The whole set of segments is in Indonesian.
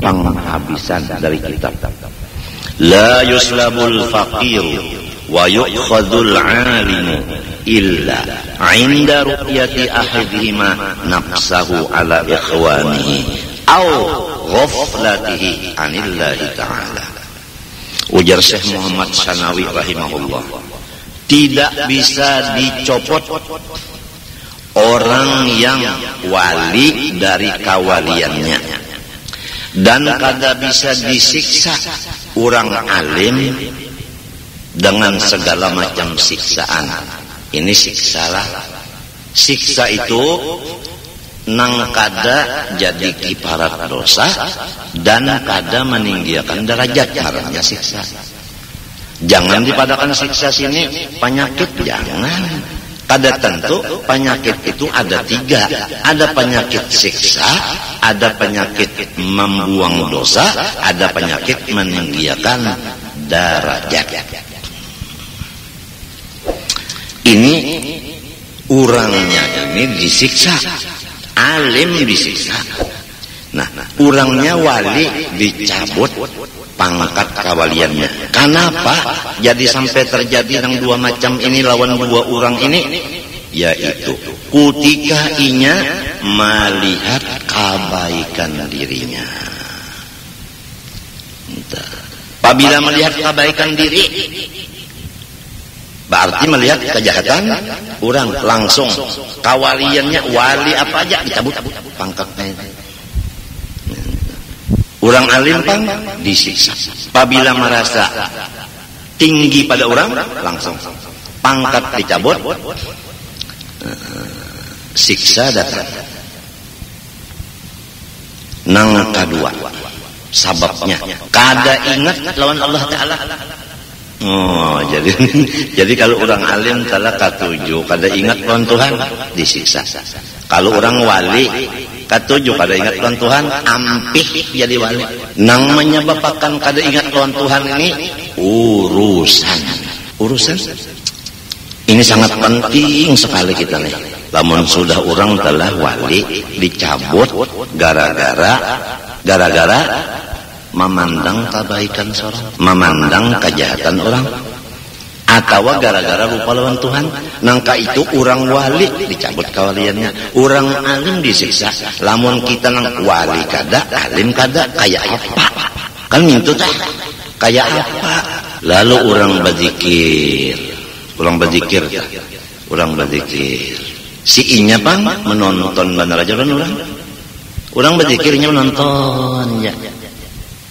penghabisan dari kitab. La yuslabul faqir wa yu'khadul alimu illa 'inda ru'yati ahadihima nafsahu ala ikhwanihi aw ghaflatihi 'anillahi ta'ala. Ujar Syekh Muhammad Sanawi rahimahullah, tidak bisa dicopot orang yang wali dari kawaliannya, dan kada bisa disiksa orang alim dengan segala macam siksaan. Ini siksalah. Siksa itu nang kada jadi kiparat dosa dan kada meninggikan derajat, caranya siksa. Jangan dipadakan siksa sini penyakit, jangan. Kada tentu penyakit itu ada tiga. Ada penyakit siksa, ada penyakit membuang dosa, ada penyakit meninggikan derajat. Ini orangnya ini disiksa, alim disiksa. Nah, orangnya wali dicabut pangkat kawaliannya. Kenapa jadi sampai terjadi yang dua macam ini lawan dua orang ini? Yaitu ketika inya melihat kebaikan dirinya. Apabila melihat kebaikan diri, berarti melihat kejahatan orang, langsung kawaliannya wali apa aja dicabut pangkatnya. Orang alim pang disiksa. Apabila merasa tinggi pada orang, langsung pangkat dicabut, siksa datang. Nang kedua, sababnya kada ingat lawan Allah Ta'ala. Oh, jadi kalau orang alim telah katujuh kada ingat lawan Tuhan, disiksa. Kalau orang wali katujuh kada ingat lawan Tuhan, ampih jadi wali. Nang menyebabkan kada ingat lawan Tuhan ini urusan ini sangat penting sekali kita nih. Lamun sudah orang telah wali dicabut gara-gara memandang kebaikan seorang, memandang kejahatan orang, atau gara-gara lupa lawan Tuhan. Nangka itu orang wali dicabut kawaliannya, orang alim disiksa. Lamun kita nang wali kada, alim kada, kayak apa? Kan itu tah kayak apa? Lalu orang berzikir, si inya bang menonton benar aja orang berzikirnya menonton ya.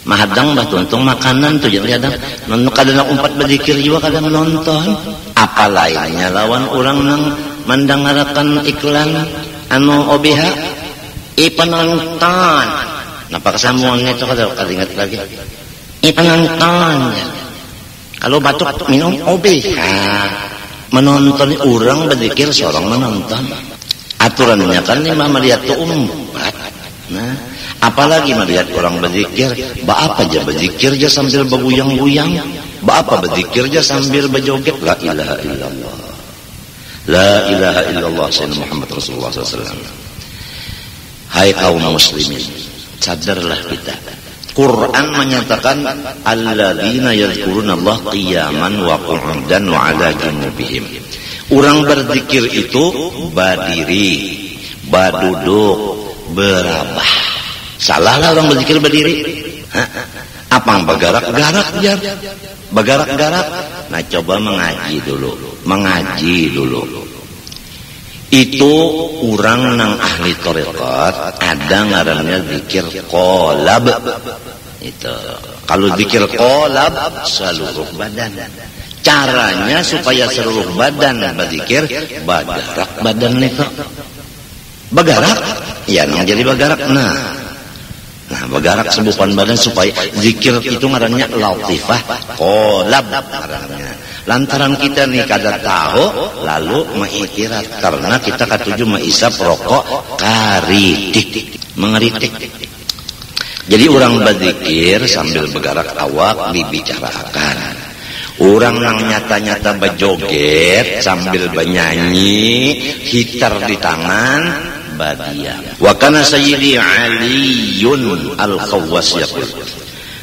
Mahadang bah tuntung makanan tuh jadi ada nonton kadang umpat berzikir juga kadang menonton. Apa lainnya lawan orang nang mendengarkan iklan anu OBH penonton. Napa kesamuannya itu kada ingat lagi. Penonton. Kalau batuk minum OBH. Menonton orang berzikir seorang menonton. Aturannya kan lima melihat tuh umpat. Nah, apalagi melihat orang berzikir, apa aja berzikir aja sambil berguyang-guyang, apa berzikir aja sambil berjoget, la ilaha illallah, la ilaha illallah sayyidina Muhammad Rasulullah SAW. Hai kaum muslimin, sadarlah kita. Quran menyatakan alladzina yadhkurunallaha qiyaman wa qu'udan wa 'ala junubihim. Orang berzikir itu berdiri, berduduk, berabah. Salah lah orang berzikir berdiri. Apa bergerak-gerak ya? Bergerak-gerak. Nah, coba mengaji dulu. Itu orang nang ahli tarekat ada ngarannya zikir qalab. Itu. Kalau zikir qalab seluruh badan. Caranya supaya seluruh badan berzikir, bergerak badan itu. Bergerak, ya nang jadi bergerak. Nah, bergerak sebupan badan supaya zikir itu ngarannya latifah qalab ngarannya. Lantaran kita nih kada tahu lalu mengiktirat karena kita katuju mengisap rokok karitik, mengeritik. Jadi orang berzikir sambil bergerak awak dibicarakan. Orang yang nyata-nyata berjoget sambil bernyanyi, gitar di tangan, badian. Wa kana sayyidi Aliyun al-Khawwas yaqul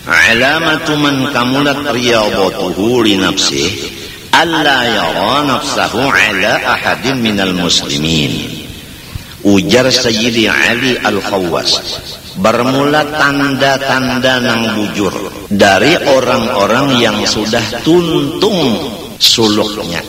alamatu man kamulat riyadatuhu li nafsihi alla yara nafsahu ala ahadin minal muslimin. Ujar Sayyidi Ali Al-Khawwas, bermula tanda-tanda nang bujur dari orang-orang yang sudah tuntung suluknya,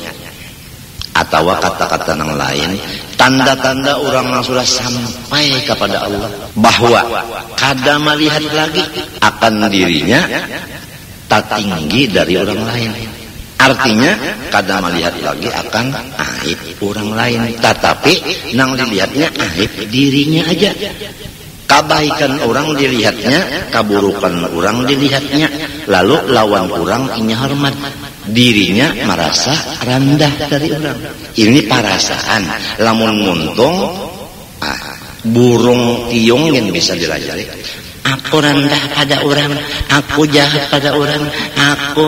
atau kata-kata yang lain, tanda-tanda orang yang sudah sampai kepada Allah, bahwa kada melihat lagi akan dirinya tak tinggi dari orang lain. Artinya kada melihat lagi akan aib orang lain, tetapi nang dilihatnya aib dirinya aja. Kebaikan orang dilihatnya, keburukan orang dilihatnya, lalu lawan orang ini hormat, dirinya merasa rendah dari orang. Ini perasaan. Lamun muntung burung tiung yang bisa dilajari. Aku rendah pada orang, aku jahat pada orang, aku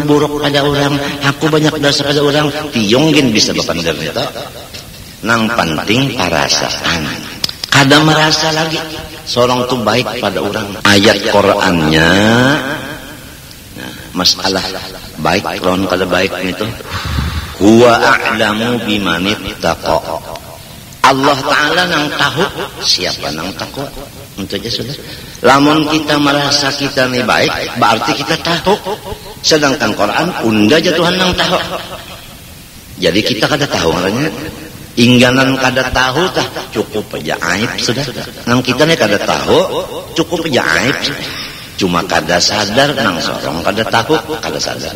buruk pada orang, aku banyak dosa pada orang. Tiung yang bisa berpandang itu. Nang penting perasaan. Kada merasa lagi seorang itu baik pada orang. Ayat Qur'annya, masalah baik lawan kada baik itu. Huwa a'lamu bimanittaqa. Allah Ta'ala nang tahu siapa nang takwa. Itu aja sudah. Lamun kita merasa kita ini baik, berarti kita tahu. Sedangkan Quran unda aja Tuhan nang tahu. Jadi kita kada tahu makanya. Ingganan kada tahu tah cukup aja aib sudah. Nang kita ni kada tahu cukup aja aib. Cuma kada sadar nang sorong kada tahu kada sadar.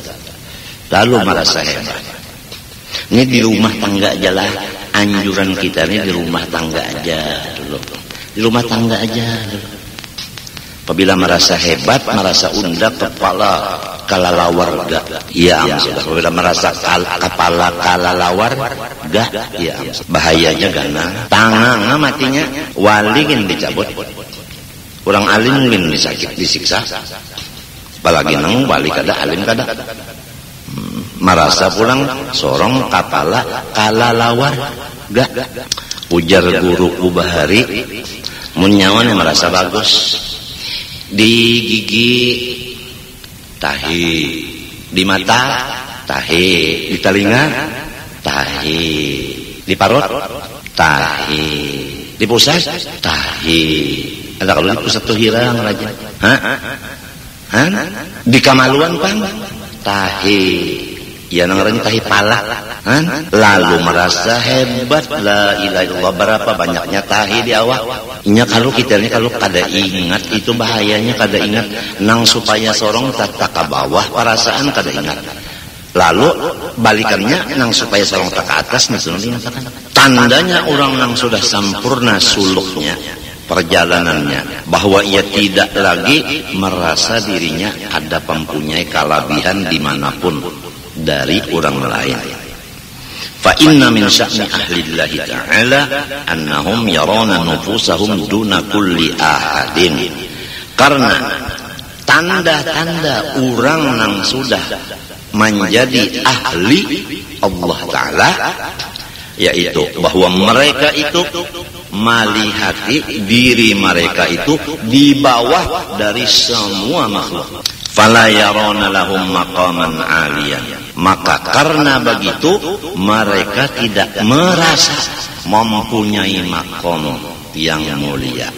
Lalu merasa hebat. Ini di rumah tangga aja lah. Anjuran kita ni di rumah tangga aja dulu. Di rumah tangga aja dulu. Apabila merasa hebat, merasa unda kepala kalalawar gak, ya sudah. Apabila merasa kepala kalalawar gak, ya bahayanya gana. Tangan matinya, wali kan dicabut. Orang alim kan disakit, disiksa. Apalagi nang wali kada, alim kada. Merasa pulang sorong kepala kalalawar gak. Ujar guru Ubahari, munyawan yang merasa bagus. Di gigi tahi, di mata tahi, di telinga tahi, di parut tahi, di pusat tahi. Ada kalau di pusat tuh hirang raja, di kamaluan pang tahi, ya nangaran tahi pala. Lalu merasa hebat, la ilaha illallah, berapa banyaknya tahi di awak. Inya kalau kita ini kalau kada ingat itu bahayanya, kada ingat nang supaya sorong tak ke bawah perasaan kada ingat. Lalu balikannya nang supaya sorong tak ke atas nih sudah ingatkan. Tandanya orang nang sudah sempurna suluknya, perjalanannya, bahwa ia tidak lagi merasa dirinya ada mempunyai kelebihan dimanapun dari orang lain. Fa inna min sya'ni ahlillahi ta'ala annahum yarana nufusahum duna kulli ahadin. Karena tanda-tanda orang yang sudah menjadi ahli Allah Ta'ala, yaitu bahwa mereka itu melihati diri mereka itu di bawah dari semua makhluk. Fala yarana lahum maqaman 'aliyan. Maka karena begitu mereka tidak merasa mempunyai makom yang mulia.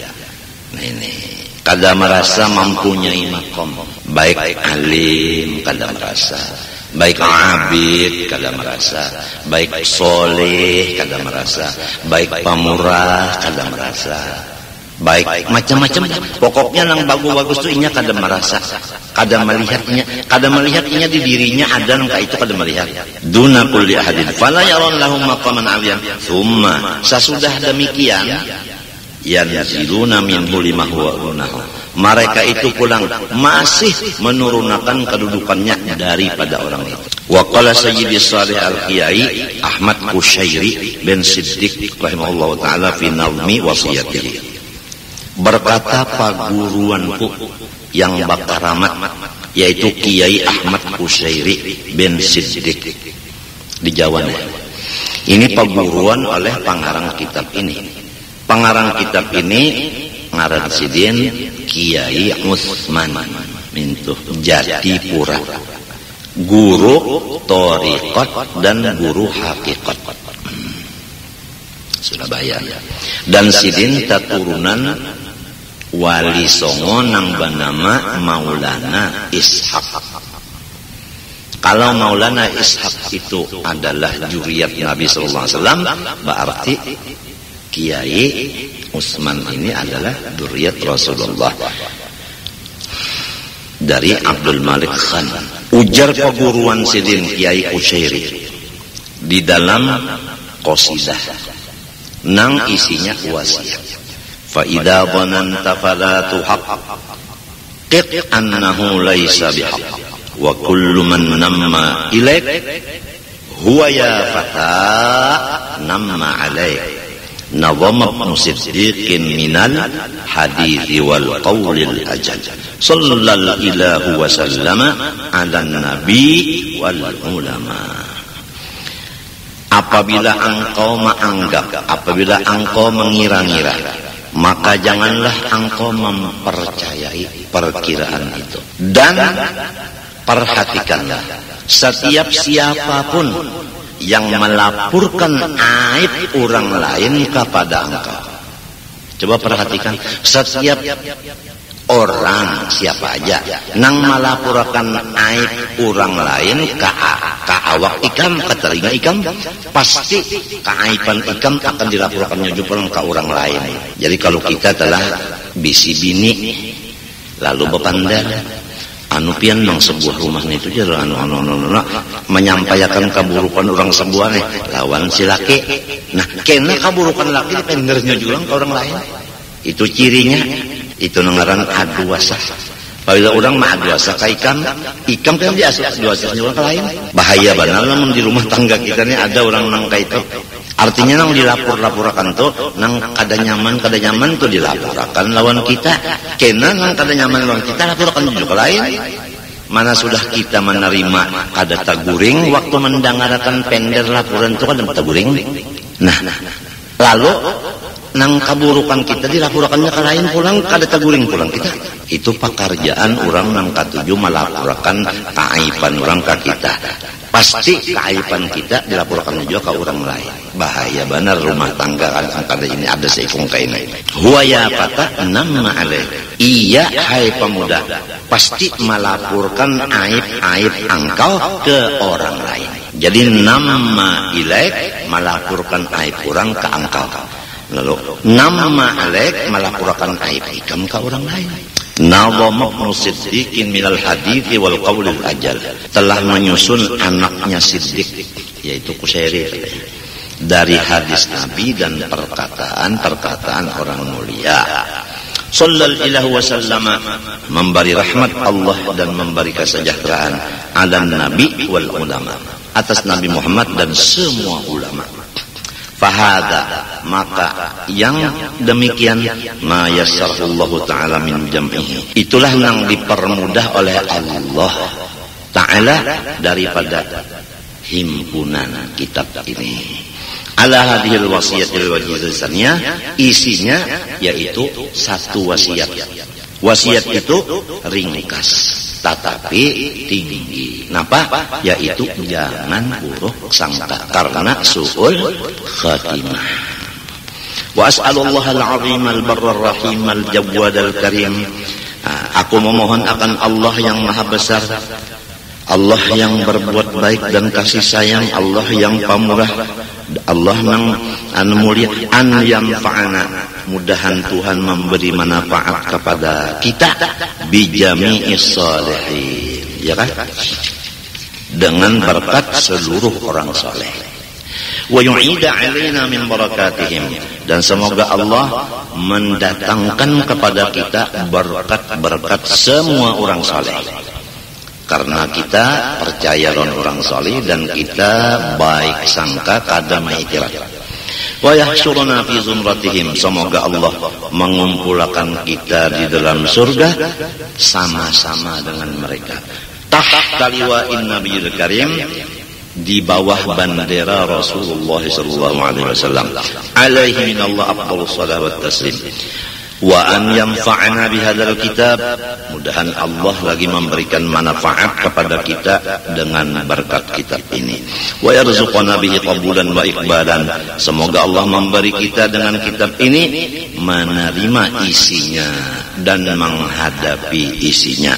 Nah ini kada merasa mempunyai makom, baik alim kada merasa, baik abid kada merasa, baik soleh kada merasa, baik pamurah kada merasa, baik macam-macam. Pokoknya yang bagus-bagus itu inya kada merasa, kada melihatnya di dirinya ada nang itu kada melihat. Duna kulli ahadin fala yaron lahum maqaman 'aliyan. Tsumma sesudah demikian yanziluna minhu lima huwa unahu. Mereka itu pulang masih menurunkan kedudukannya daripada orang itu. Wa qala Sayyidi Shalih Al-Qiyai Ahmad Kushairi bin Siddiq rahimahullahu taala fi nazmi wasiyatihi. Berkata paguruanku yang bakaramat, yaitu Kiai Ahmad Kushairi bin Siddiq di Jawa. Ini paguruan oleh pengarang kitab ini. Pengarang kitab ini ngaran sidin Kiai Utsman Mintuh Jatipura, guru thariqat dan guru hakikat Surabaya. Dan sidin taturunan Wali Songo nang banama Maulana Ishaq. Kalau Maulana Ishaq itu adalah juriyat Nabi sallallahu alaihi wasallam, berarti Kiai Utsman ini adalah juriyat Rasulullah dari Abdul Malik Khan. Ujar perguruan sidin Kiai Kusyairi di dalam qasidah nang isinya wasiat. Fa idza dhananta fala tuhaqqiq annahu laysa bihaq wa kullu man namma ilaik huwa ya fata namma alaik. Nazama Ibnu Siddiqin minal hadithi wal qawlil ajal. Sallallahu ilahu wa sallama ala nabi wal ulama. Apabila engkau menganggap, apabila engkau mengira-ngira, maka janganlah engkau mempercayai perkiraan itu. Dan perhatikanlah, setiap siapapun yang melaporkan aib orang lain kepada engkau. Coba perhatikan, setiap orang, siapa aja nang melaporkan aib orang lain ke awak ikam, ke telinga ikam, pasti keaiban ikam akan dilaporkannya juga ke orang lain. Jadi kalau kita telah bisi bini lalu bepandar anu pian nang sebuah rumah itu je anu menyampaikan keburukan orang sebuah nih lawan si laki. Nah, kena keburukan laki pendernya juga ke orang lain. Itu cirinya, itu ngaran aduasa. Apabila orang mah aduasa ka ikam kan dia aduasa orang ke lain. Bahaya benar namun di rumah tangga kita nih ada orang nang ka itu. Artinya nang dilapor-laporkan tuh nang kada nyaman tuh dilaporkan lawan kita. Kena nang kada nyaman lawan kita laporkan juga lain. Mana sudah kita menerima kada taguring waktu mendengarkan pender laporan itu kada taguring. Nah, lalu nang kaburukan kita dilaporkannya ke lain pulang kada taguring pulang kita. Itu pekerjaan orang nang katuju melaporkan keaiban orang ke kita. Pasti keaiban kita dilaporkan juga ke orang lain. Bahaya benar rumah tangga kada ini ada seikung kain. Huwa ya fata namma alaih. Iya hai pemuda, pasti melaporkan aib-aib engkau ke orang lain. Jadi namma ilaik melaporkan aib orang ke engkau. Lalu namma alaik melaporkan aib ikam ke orang lain. Nazama Ibnu Siddiqin minal hadithi wal qawlil ajal, telah menyusun anaknya Siddiq yaitu Kusyairi dari hadis Nabi dan perkataan orang mulia. Sallallahu wasallama, memberi rahmat Allah dan memberi kesejahteraan ala nabi wal ulama, atas Nabi Muhammad dan semua ulama. Fahada, maka yang demikian ma yassarallahu ta'ala min jam'ihi, itulah yang dipermudah oleh Allah Ta'ala daripada himpunan kitab ini. Ala hadhil wasiyatil wajizannya, isinya yaitu satu wasiat. Wasiat itu ringkas tetapi tinggi. Napa? Yaitu jangan buruk sangka karena su'ul khatimah. Wa as'alullah al-azim al-barr ar-rahim al-jawwad al-karim. Aku memohon akan Allah yang maha besar, Allah yang berbuat baik dan kasih sayang, Allah yang pemurah, Allah yang mulia, an yanfa'ana, mudahan Tuhan memberi manfaat kepada kita bijami'is shalihin, ya kan? Dengan berkat seluruh orang saleh. Wa yu'ida 'alaina min barakatihim, dan semoga Allah mendatangkan kepada kita berkat-berkat semua orang saleh. Karena kita percaya orang saleh dan kita baik sangka kada maitirah. Wa yahsyuruna fi zumratihim, semoga Allah mengumpulkan kita di dalam surga sama-sama dengan mereka. Tahta liwa'in nabiyil karim, di bawah bendera Rasulullah sallallahu alaihi wasallam. Alaihi minallah afdhalus salawat taslim. Wa an yanfa'ana bihadzal kitab, mudahan Allah lagi memberikan manfaat kepada kita dengan berkat kitab ini. Wa yarzuqana bihi qabulan wa iqbalan, semoga Allah memberi kita dengan kitab ini menerima isinya dan menghadapi isinya.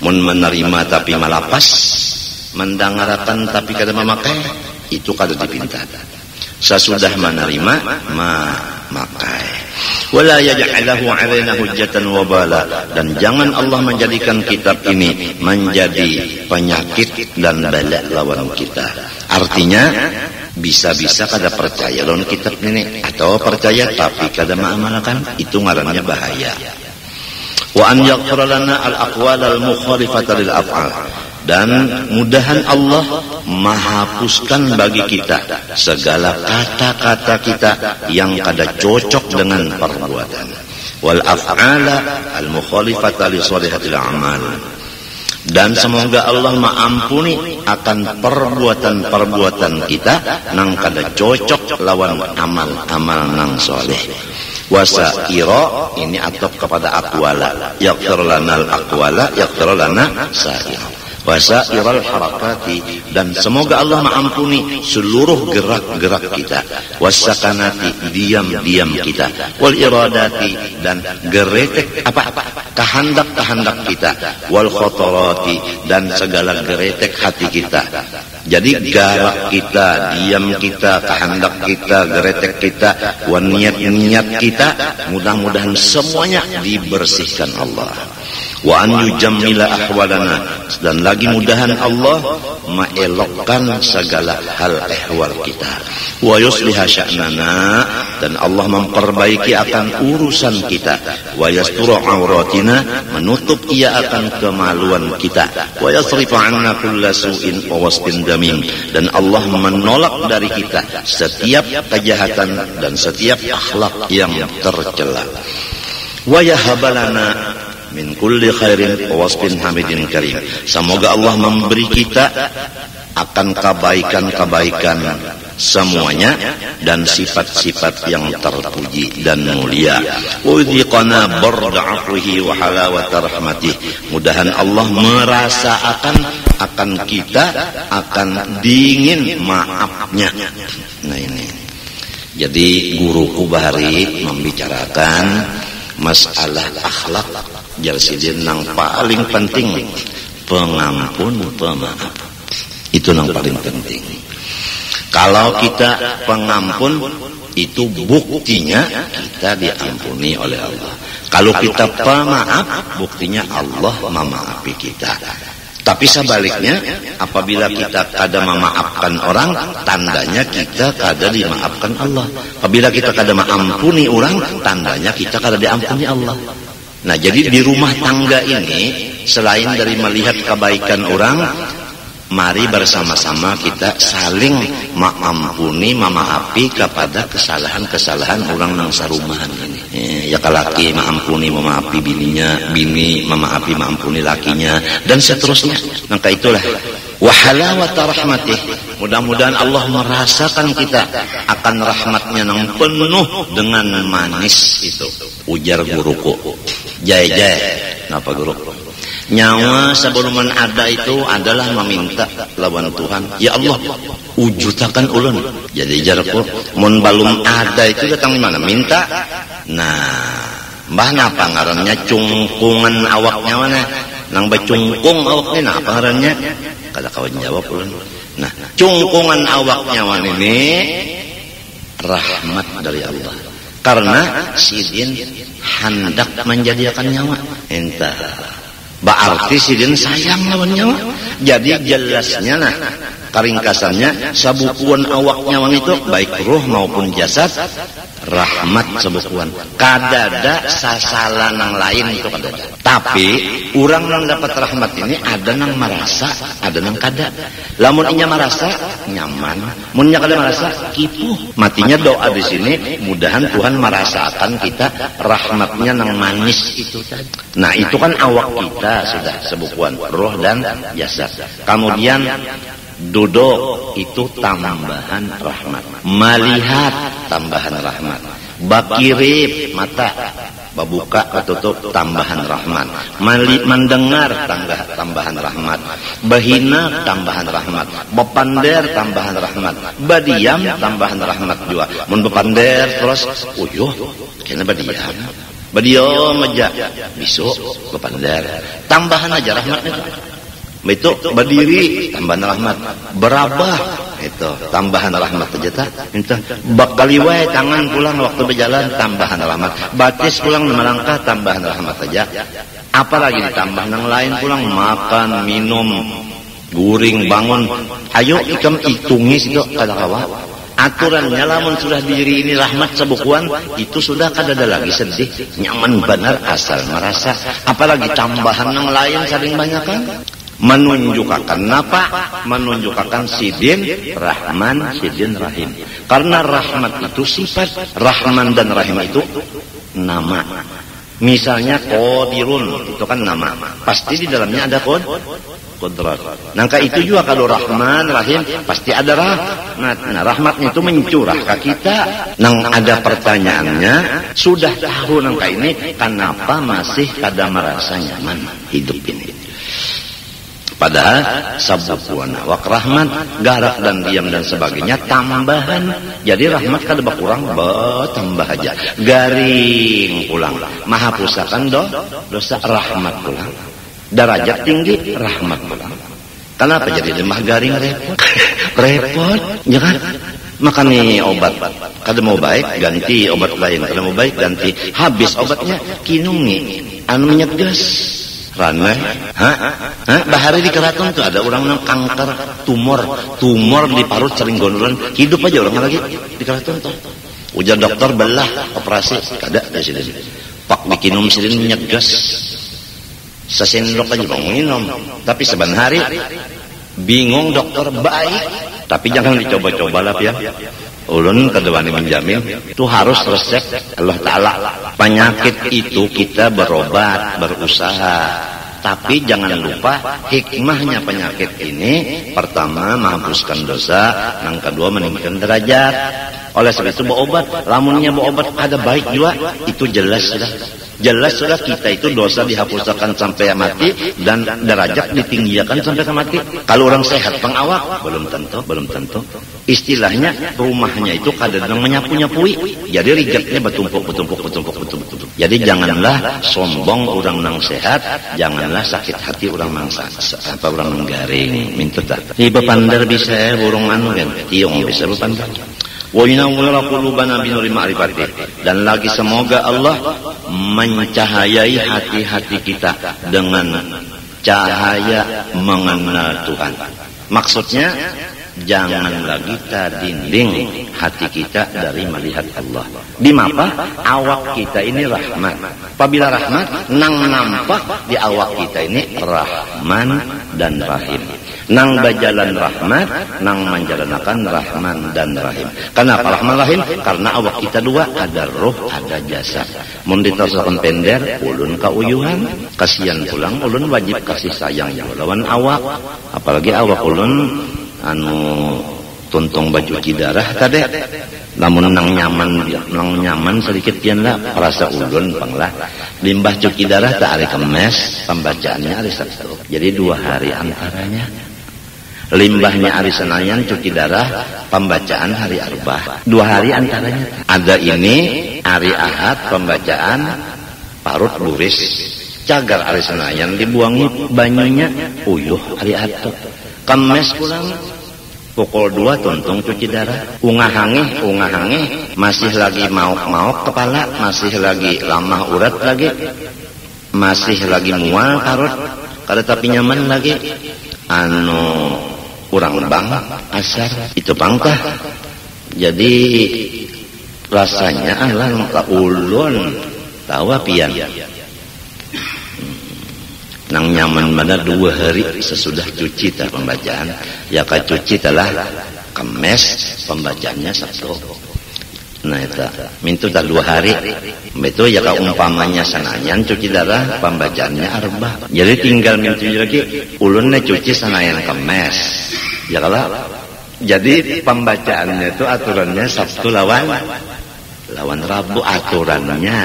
Mun menerima tapi malapas, mendengarkan tapi kada memakai, itu kada dipinta. Sesudah menerima memakai. Wala yaj'alahu 'alaina hujjatan wa bala, dan jangan Allah menjadikan kitab ini menjadi penyakit dan bala lawan kita. Artinya bisa-bisa kada percaya lawan kitab ini, atau percaya tapi kada mengamalkan, itu ngarannya bahaya. Wa an yaghfir lana al-aqwal al-mukhalifata lil af'al, dan mudahan Allah menghapuskan bagi kita segala kata-kata kita yang kada cocok dengan perbuatan. Wal af'ala al mukhalifata li shalihatil a'mal, dan semoga Allah mengampuni akan perbuatan-perbuatan kita nang kada cocok lawan amal-amal nang soleh. Wasaira, ini atop kepada aqwala, yaghfir lana al aqwala yaghfir lana sa'ira wasairal harakati, dan semoga Allah mengampuni seluruh gerak-gerak kita. Wasakanati, diam-diam kita. Wal iradati, dan geretek kehendak-kehendak kita. Wal khotorati, dan segala geretek hati kita. Jadi garak kita, diam kita, kehendak kita, geretek kita, wan niat-niat kita, mudah-mudahan semuanya dibersihkan Allah. Wa an yujammila ahwalana, dan lagi mudahan Allah mengelokkan segala hal ehwal kita. Wa yusliha sya'nana, dan Allah memperbaiki akan urusan kita. Wa yasturu auratina, menutup ia akan kemaluan kita. Wa yasrifa 'anna kulla su'in wa wasfin damim, dan Allah menolak dari kita setiap kejahatan dan setiap akhlak yang tercela. Wa yahabalana min kulli khairin wa wasfin hamidin karim, semoga Allah memberi kita akan kebaikan-kebaikan semuanya dan sifat-sifat yang terpuji dan mulia. Wa yudhiqana barda 'afwihi wa halawata rahmatih, mudahan Allah merasakan akan kita akan dingin maafnya. Nah ini, jadi guruku bahari membicarakan masalah akhlak jalsidin nang paling penting, pengampun pemaaf, itu nang paling penting. Kalau kita pengampun, itu buktinya kita diampuni oleh Allah. Kalau kita pemaaf, buktinya Allah memaafi kita. Tapi sebaliknya, apabila kita kada memaafkan orang, tandanya kita kada dimaafkan Allah. Apabila kita kada mengampuni orang, tandanya kita kada diampuni Allah. Nah, jadi di rumah tangga ini, selain dari melihat kebaikan orang, mari bersama-sama kita saling mengampuni, memaafi kepada kesalahan-kesalahan orang nang sarumahan ini. Ya kalaki mengampuni, memaafi bininya, bini memaafi, mengampuni lakinya, dan seterusnya. Maka itulah wahalawata rahmatih, mudah-mudahan Allah merasakan kita akan rahmatnya yang penuh dengan manis itu. Ujar guruku, jai, kenapa guru? Nyawa sebelum ada itu adalah meminta lawan Tuhan, ya Allah wujudkan ulun. Jadi jarku mun balum ada itu datang di mana minta. Nah, mbah napa ngarannya cungkungan awaknya mana? Nang becungkung awaknya napa ngarannya? Kada kawan jawab ulun. Nah, cungkungan awaknya wan ini rahmat dari Allah. Karena sidin hendak menjadikan nyawa entah. Berarti sidin sayang lawan nyawa. Jadi jelasnya nah, karingkasannya sabukuan awak nyawa itu baik ruh maupun jasad rahmat sabukuan. Kadada sasalah nang lain itu kadada. Tapi orang nang dapat rahmat ini ada nang merasa, ada nang kada. Lamun inya merasa nyaman, munnya kada merasa kipuh. Matinya doa di sini mudahan Tuhan merasakan kita rahmatnya nang manis itu tadi. Nah, itu kan awak kita sudah sebukuan roh dan jasad. Kemudian Duduk itu tambahan rahmat. Melihat tambahan rahmat. Bakirip mata, babuka katutup tambahan rahmat. Mendengar tambahan rahmat. Bahina tambahan rahmat. Bepander tambahan rahmat. Badiam tambahan rahmat juga. Mun bepander terus uyuh kena badiam. Badiam aja besok bepander. Tambahan aja rahmatnya. Itu berdiri tambahan rahmat, berabah itu tambahan rahmat aja tak. Itu bakaliwai tangan pulang waktu berjalan tambahan rahmat, batis pulang melangkah tambahan rahmat aja. Apalagi ditambah yang lain pulang makan minum guring bangun, ayo ikam hitungi situ kada kawa. Aturannya lamun sudah diri ini rahmat sebukuan itu sudah kada ada lagi sedih, nyaman benar asal merasa. Apalagi tambahan yang lain saling banyak kan. Menunjukkan apa? Menunjukkan Sidin Rahman, Sidin Rahim. Karena rahmat itu sifat, Rahman dan Rahim itu nama. Misalnya Qadirun itu kan nama. Pasti di dalamnya ada Qudrat. Nangka itu juga kalau Rahman, Rahim pasti ada rahmat. Nah, rahmatnya itu mencurah ke kita. Nang ada pertanyaannya, sudah tahu nangka ini kenapa masih kada merasa nyaman hidup ini? Padahal sabukuana wak rahmat garak dan diam dan sebagainya tambahan. Jadi rahmat kada berkurang, tambah aja garing pulang. Maha pusakan dosa rahmat pulang. Derajat tinggi rahmat pulang. Kenapa jadi lemah garing repot? Repot, jangan makan nih obat. Kada mau baik ganti obat lain. Kada mau baik ganti. Habis obatnya kinungi anu menyegas. Raneh, bahari di keraton tuh ada orang yang kanker, tumor di parut sering gondolan, hidup aja orang lagi di keraton tuh. Ujar dokter belah, operasi, kada di sini. Pak bikin silin minyak gas, sesendok aja bang minum. Tapi sebenarnya hari bingung dokter baik, tapi jangan dicoba-coba lah ya. Ulun kedewani menjamin itu harus resep Allah Ta'ala. Penyakit itu kita berobat, berusaha, tapi jangan lupa hikmahnya penyakit ini. Pertama menghapuskan dosa, yang kedua meningkatkan derajat. Oleh sebab itu berobat, lamunnya berobat ada baik juga, itu jelas sudah kita itu dosa dihapuskan sampai mati dan derajat ditinggikan sampai mati. Kalau orang sehat pengawak belum tentu. Istilahnya rumahnya itu kadang menyapu-nyapui. Jadi rigetnya bertumpuk. Jadi janganlah sombong orang nang sehat, janganlah sakit hati orang nang orang garing. Minta tak. Di bepander bisa burung anu kan, tiung bisa bepander. Wa yunawwira qulubana binuri ma'rifatih. Dan lagi semoga Allah mencahayai hati-hati kita dengan cahaya mengenal Tuhan. Maksudnya jangan lagi terdinding hati kita dari melihat Allah. Di mapa awak kita ini rahmat. Apabila rahmat nang nampak di awak kita ini Rahman dan Rahim. Nang bajalan rahmat, nang menjalankan Rahman dan Rahim. Kenapa Rahman Rahim? Karena awak kita dua ada roh, ada jasa. Mun ditosakan pender, ulun kauyuhan, kasihan pulang, ulun wajib kasih sayang yang lawan awak. Apalagi awak ulun anu tuntung baju darah tadi. Namun nang nyaman sedikit pian lah perasa ulun panglah. Limbah cuci darah tak hari Kemes, pembacaannya hari Sabtu. Jadi 2 hari antaranya. Limbahnya hari Senayan cuci darah, pembacaan hari Arba'ah. 2 hari antaranya. Ada ini hari Ahad pembacaan parut luris. Cagar hari Senayan dibuangi banyunya uyuh hari Ahad. Kemes pulang pukul 2 tuntung cuci darah. Ungahangi masih lagi mauk kepala, masih lagi lamah urat lagi, masih lagi mual parut, kada tapi nyaman lagi. Anu kurang bang asar itu pangkah. Jadi rasanya Allah maka ulun tawa pian nang nyaman mana 2 hari sesudah cuci tak pembacaan ya ka cuci telah Kemes pembacaannya Sabtu. Nah itu mintu tak 2 hari itu ya ka umpamanya Senayan cuci darah pembacaannya Arba'ah. Jadi tinggal mintu lagi ulunnya cuci Senayan Kemes Ya kalau jadi pembacaannya itu aturannya Sabtu lawan Rabu aturannya.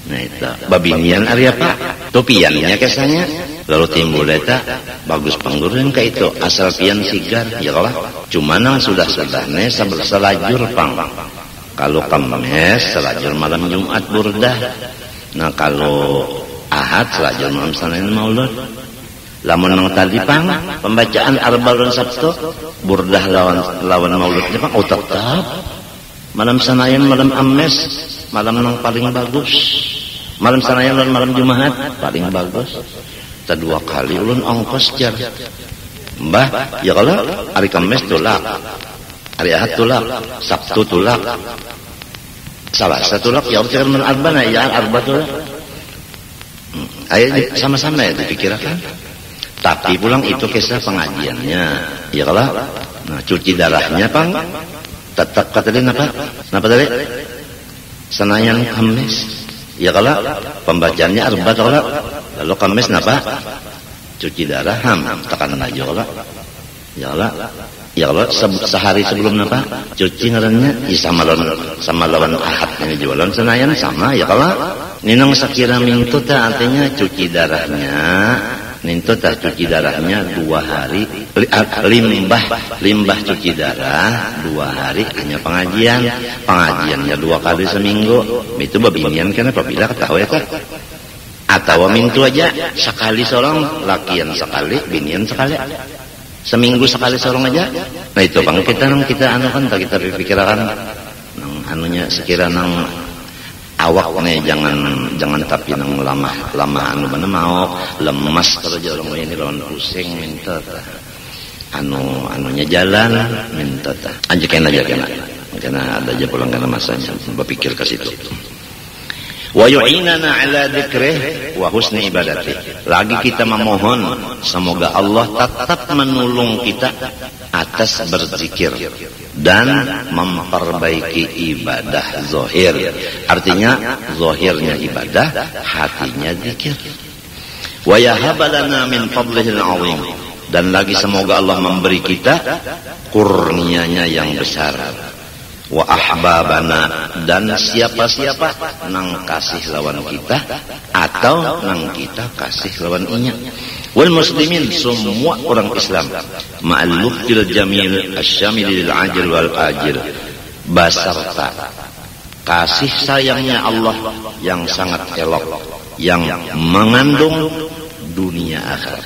Nah itu babinian ari apa? Topiannya kesanya. Lalu timbul eta bagus panggureun ka itu asal pian sigar ya kalau cuma nang sudah-sudahnya selajur pang. Kalau Kamis selajur malam Jumat burdah. Nah kalau Ahad selajur malam Senin Maulud. Lamun nang tadi pang pembacaan Arba'un Sabtu burdah lawan Mauludnya pang tetap malam Senin malam Amis malam nang paling bagus. Malam Senin lawan malam Jumat paling bagus. Dua kali ulun ongkos jar. Mbah ya kalau hari Kamis tulak, hari Ahad tulak, Sabtu tulak, Selasa tulak ya urut men arbana ya arba tulak. Ayo sama-sama ya dipikirkan. Tapi pulang itu kisah pengajiannya. Ya kalau nah cuci darahnya pang tetap kata dia apa tadi? Senayan Kamis. Ya kalau pembacaannya arba kalau lalu Kamis napa? Cuci darah tekan aja kalau. Ya kalau sehari sebelum napa? Cuci ngarannya sama lawan Ahad ini jualan Senayan sama ya kalau ninong sakira mintu ta artinya cuci darahnya. Nintu tah cuci darahnya 2 hari limbah cuci darah 2 hari hanya pengajiannya 2 kali seminggu itu babinian kan apabila ketahui ya atau mintu aja sekali sorong lakian sekali binian sekali seminggu sekali sorong aja. Nah itu bang kita anu kan kita pikirkan anunya sekira nang awak nih jangan tapi nang lama anu mana mau lemas kalau jorong ini lawan pusing minta anunya jalan minta ajakan aja karena ada aja pulang karena masanya berpikir ke situ. Wa yu'inana ala dzikrih wa husni ibadati. Lagi kita memohon semoga Allah tetap menolong kita atas berzikir dan memperbaiki ibadah zahir. Artinya zahirnya ibadah, hatinya zikir. Wa yahabalana min fadlihil azim. Dan lagi semoga Allah memberi kita kurnianya yang besar. Wa ahbabana, dan siapa-siapa nang kasih lawan kita atau nang kita kasih lawan inya. Wal muslimin, semua orang Islam ma'al luftil jamil asyamil lil ajil wal ajil, basarta kasih sayangnya Allah yang sangat elok yang mengandung dunia akhirat.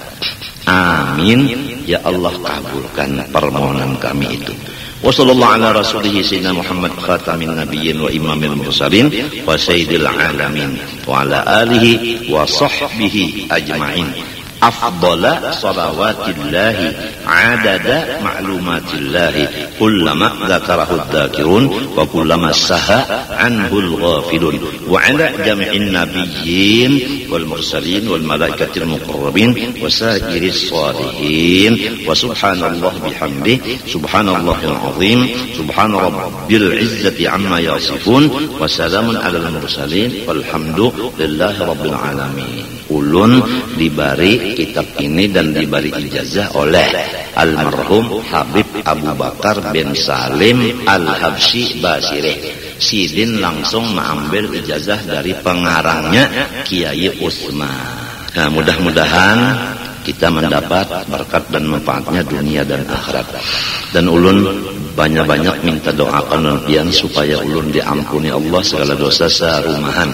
Amin ya Allah, kabulkan permohonan kami itu. Wa sallallahu ala rasulih sayyidina Muhammad khatamin nabiyyin wa imamil mursalin wa sayyidil alamin wa ala alihi wa sahbihi ajma'in. Afdala salawatillahi adada ma'lumatillahi kullama dzakarahu dzakirun wa kullama saha anhul ghafilun wa ala jami'in nabiyyin wal mursalin wal malaikatil muqarrabin wa sa'iris salihin wa subhanallah bihamdi subhanallahil azim subhana rabbil izzati amma yasifun wa salamun alal mursalin walhamdulillahi rabbil alamin. Ulun dibari kitab ini dan diberi ijazah oleh almarhum Habib Abu Bakar bin Salim Al-Habsyi Basirih. Sidin langsung mengambil ijazah dari pengarangnya Kiai Utsman. Nah, mudah-mudahan kita mendapat berkat dan manfaatnya dunia dan akhirat. Dan ulun banyak-banyak minta doakan pian supaya ulun diampuni Allah segala dosa sarumahan.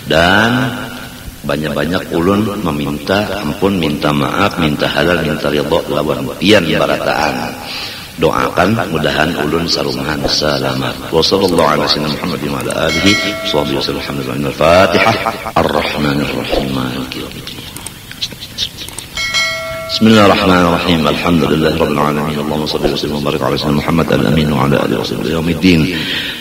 Dan banyak-banyak ulun meminta ampun, minta maaf, minta halal, minta ridho lawan pian barataan. Doakan mudahan ulun sarumahan selamat. Wa sallallahu ala sayyidina Muhammadin wa ala alihi washabbihi wasallam. Alhamdulillah. Al-Fatihah. Ar-Rahmanir Rahim. Maliki yaumiddin. Bismillahirrahmanirrahim. Alhamdulillahi rabbil alamin. Allahumma shalli wa sallim wa barik ala sayyidina Muhammad al-amin wa ala alihi wa sahbihi yaumiddin.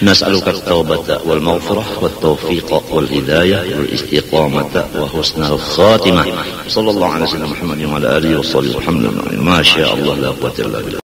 Nas'aluka at-taubata wal maghfirah wat tawfiqa wal hidayah wal istiqamata wa husnal khatimah. Sallallahu ala sayyidina Muhammadin wa ala alihi wa sahbihi. Alhamdulillah. Ma syaa Allah la quwwata illa billah.